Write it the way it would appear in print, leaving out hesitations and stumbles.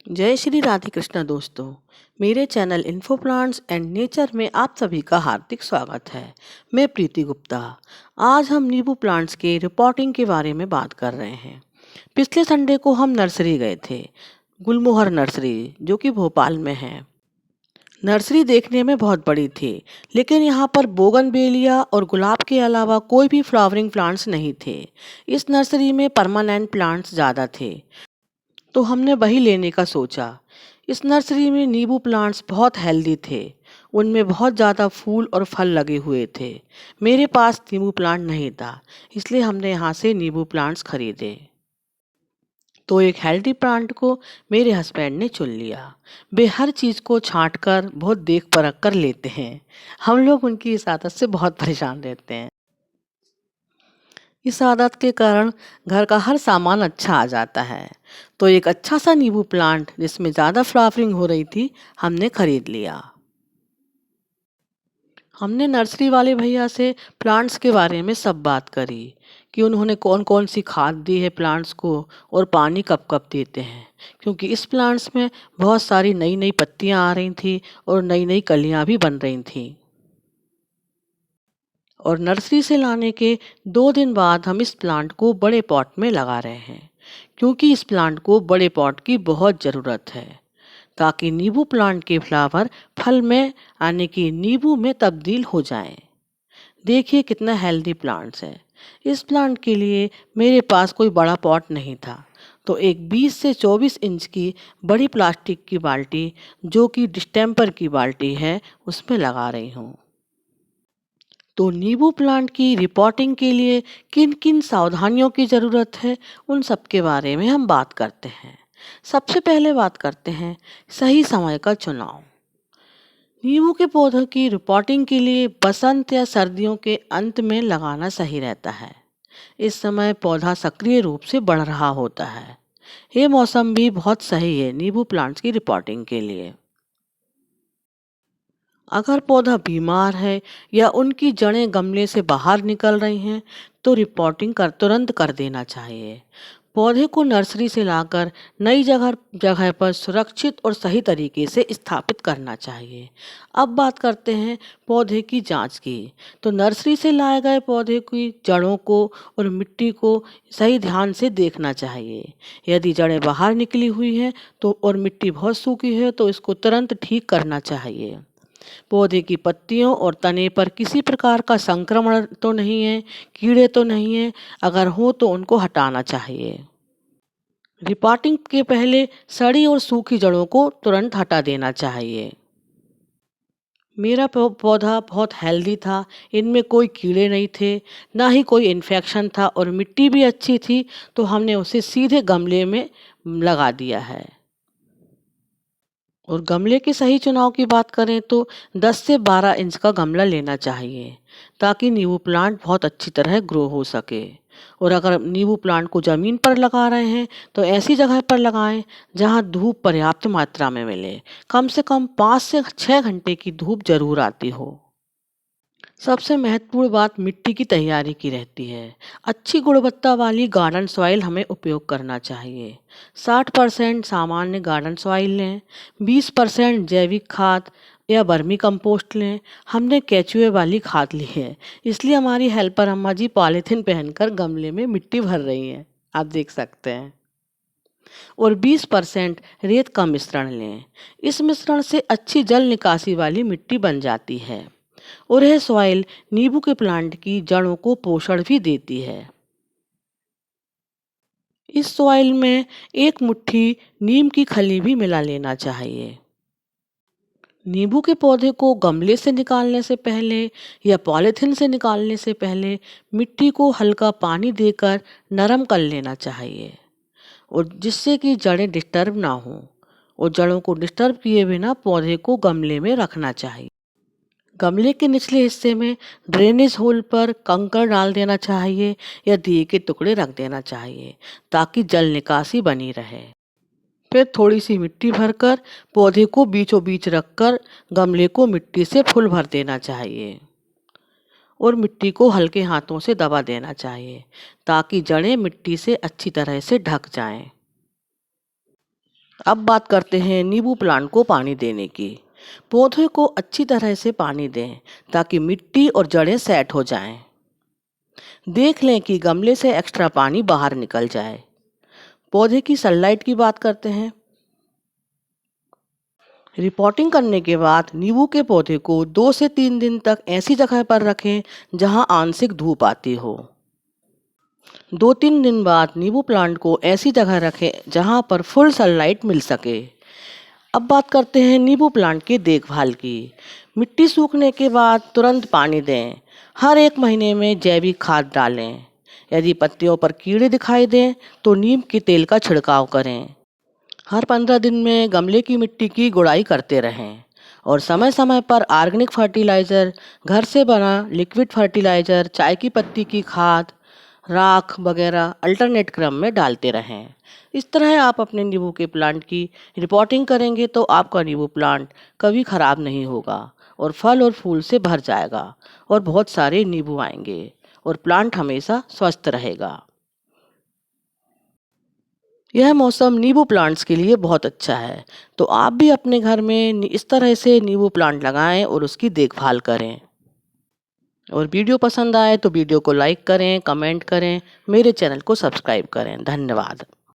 जय श्री राधे कृष्णा दोस्तों। मेरे channel info plants and nature में आप सभी का हार्दिक स्वागत है। मैं प्रीति गुप्ता। आज हम नींबू प्लांट्स के रिपोर्टिंग के बारे में बात कर रहे हैं। पिछले संडे को हम नर्सरी गए थे, गुलमोहर नर्सरी, जो कि भोपाल में है। नर्सरी देखने में बहुत बड़ी थी, लेकिन यहाँ पर बोगनवेलिया और गुलाब के अलावा कोई भी फ्लावरिंग प्लांट्स नहीं थे। इस नर्सरी में परमानेंट प्लांट्स ज़्यादा थे, तो हमने वही लेने का सोचा। इस नर्सरी में नींबू प्लांट्स बहुत हेल्दी थे, उनमें बहुत ज़्यादा फूल और फल लगे हुए थे। मेरे पास नींबू प्लांट नहीं था, इसलिए हमने यहाँ से नींबू प्लांट्स खरीदे। तो एक हेल्दी प्लांट को मेरे हस्बैंड ने चुन लिया। वे हर चीज़ को छांट कर बहुत देख परख कर लेते हैं। हम लोग उनकी इस आदत से बहुत परेशान रहते हैं। इस आदत के कारण घर का हर सामान अच्छा आ जाता है। तो एक अच्छा सा नींबू प्लांट जिसमें ज़्यादा फ्लावरिंग हो रही थी, हमने खरीद लिया। हमने नर्सरी वाले भैया से प्लांट्स के बारे में सब बात करी कि उन्होंने कौन कौन सी खाद दी है प्लांट्स को और पानी कब कब देते हैं, क्योंकि इस प्लांट्स में बहुत सारी नई नई पत्तियां आ रही थी और नई नई कलियां भी बन रही थी। और नर्सरी से लाने के 2 दिन बाद हम इस प्लांट को बड़े पॉट में लगा रहे हैं, क्योंकि इस प्लांट को बड़े पॉट की बहुत ज़रूरत है, ताकि नींबू प्लांट के फ्लावर फल में आने की नींबू में तब्दील हो जाएं। देखिए कितना हेल्दी प्लांट्स है। इस प्लांट के लिए मेरे पास कोई बड़ा पॉट नहीं था, तो एक 20 से 24 इंच की बड़ी प्लास्टिक की बाल्टी, जो कि डिस्टेम्पर की बाल्टी है, उसमें लगा रही हूँ। तो नींबू प्लांट की रिपोर्टिंग के लिए किन किन सावधानियों की ज़रूरत है, उन सब के बारे में हम बात करते हैं। सबसे पहले बात करते हैं सही समय का चुनाव। नींबू के पौधों की रिपोर्टिंग के लिए बसंत या सर्दियों के अंत में लगाना सही रहता है। इस समय पौधा सक्रिय रूप से बढ़ रहा होता है। ये मौसम भी बहुत सही है नींबू प्लांट्स की रिपोर्टिंग के लिए। अगर पौधा बीमार है या उनकी जड़ें गमले से बाहर निकल रही हैं, तो रिपोर्टिंग तुरंत कर देना चाहिए। पौधे को नर्सरी से लाकर नई जगह जगह पर सुरक्षित और सही तरीके से स्थापित करना चाहिए। अब बात करते हैं पौधे की जांच की। तो नर्सरी से लाए गए पौधे की जड़ों को और मिट्टी को सही ध्यान से देखना चाहिए। यदि जड़ें बाहर निकली हुई हैं तो और मिट्टी बहुत सूखी है, तो इसको तुरंत ठीक करना चाहिए। पौधे की पत्तियों और तने पर किसी प्रकार का संक्रमण तो नहीं है, कीड़े तो नहीं है। अगर हो तो उनको हटाना चाहिए। रिपोर्टिंग के पहले सड़ी और सूखी जड़ों को तुरंत हटा देना चाहिए। मेरा पौधा बहुत हेल्दी था, इनमें कोई कीड़े नहीं थे, ना ही कोई इन्फेक्शन था, और मिट्टी भी अच्छी थी, तो हमने उसे सीधे गमले में लगा दिया है। और गमले के सही चुनाव की बात करें तो 10 से 12 इंच का गमला लेना चाहिए, ताकि नींबू प्लांट बहुत अच्छी तरह ग्रो हो सके। और अगर नींबू प्लांट को ज़मीन पर लगा रहे हैं, तो ऐसी जगह पर लगाएं जहां धूप पर्याप्त मात्रा में मिले। कम से कम 5 से 6 घंटे की धूप जरूर आती हो। सबसे महत्वपूर्ण बात मिट्टी की तैयारी की रहती है। अच्छी गुणवत्ता वाली गार्डन सॉइल हमें उपयोग करना चाहिए। 60% सामान्य गार्डन सॉइल लें, 20% जैविक खाद या वर्मी कंपोस्ट लें। हमने केचुए वाली खाद ली है, इसलिए हमारी हेल्पर अम्मा जी पॉलीथिन पहनकर गमले में मिट्टी भर रही हैं, आप देख सकते हैं। और 20% रेत का मिश्रण लें। इस मिश्रण से अच्छी जल निकासी वाली मिट्टी बन जाती है, और यह सॉइल नींबू के प्लांट की जड़ों को पोषण भी देती है। इस सॉइल में एक मुट्ठी नीम की खली भी मिला लेना चाहिए। नींबू के पौधे को गमले से निकालने से पहले या पॉलीथिन से निकालने से पहले मिट्टी को हल्का पानी देकर नरम कर लेना चाहिए, और जिससे कि जड़ें डिस्टर्ब ना हो। और जड़ों को डिस्टर्ब किए बिना पौधे को गमले में रखना चाहिए। गमले के निचले हिस्से में ड्रेनेज होल पर कंकड़ डाल देना चाहिए या दिए के टुकड़े रख देना चाहिए, ताकि जल निकासी बनी रहे। फिर थोड़ी सी मिट्टी भरकर पौधे को बीचों बीच रखकर गमले को मिट्टी से फुल भर देना चाहिए, और मिट्टी को हल्के हाथों से दबा देना चाहिए, ताकि जड़ें मिट्टी से अच्छी तरह से ढक जाएं। अब बात करते हैं नींबू प्लांट को पानी देने की। पौधे को अच्छी तरह से पानी दें ताकि मिट्टी और जड़ें सेट हो जाएं। देख लें कि गमले से एक्स्ट्रा पानी बाहर निकल जाए। पौधे की सनलाइट की बात करते हैं। रिपोर्टिंग करने के बाद नींबू के पौधे को 2 से 3 दिन तक ऐसी जगह पर रखें जहां आंशिक धूप आती हो। 2-3 दिन बाद नींबू प्लांट को ऐसी जगह रखें जहां पर फुल सनलाइट मिल सके। अब बात करते हैं नींबू प्लांट की देखभाल की। मिट्टी सूखने के बाद तुरंत पानी दें। हर 1 महीने में जैविक खाद डालें। यदि पत्तियों पर कीड़े दिखाई दें तो नीम के तेल का छिड़काव करें। हर 15 दिन में गमले की मिट्टी की गुड़ाई करते रहें और समय समय पर ऑर्गेनिक फर्टिलाइज़र, घर से बना लिक्विड फर्टिलाइज़र, चाय की पत्ती की खाद, राख वगैरह अल्टरनेट क्रम में डालते रहें। इस तरह आप अपने नींबू के प्लांट की रिपोर्टिंग करेंगे तो आपका नींबू प्लांट कभी खराब नहीं होगा और फल और फूल से भर जाएगा और बहुत सारे नींबू आएंगे और प्लांट हमेशा स्वस्थ रहेगा। यह मौसम नींबू प्लांट्स के लिए बहुत अच्छा है, तो आप भी अपने घर में इस तरह से नींबू प्लांट लगाएं और उसकी देखभाल करें। और वीडियो पसंद आए तो वीडियो को लाइक करें, कमेंट करें, मेरे चैनल को सब्सक्राइब करें। धन्यवाद।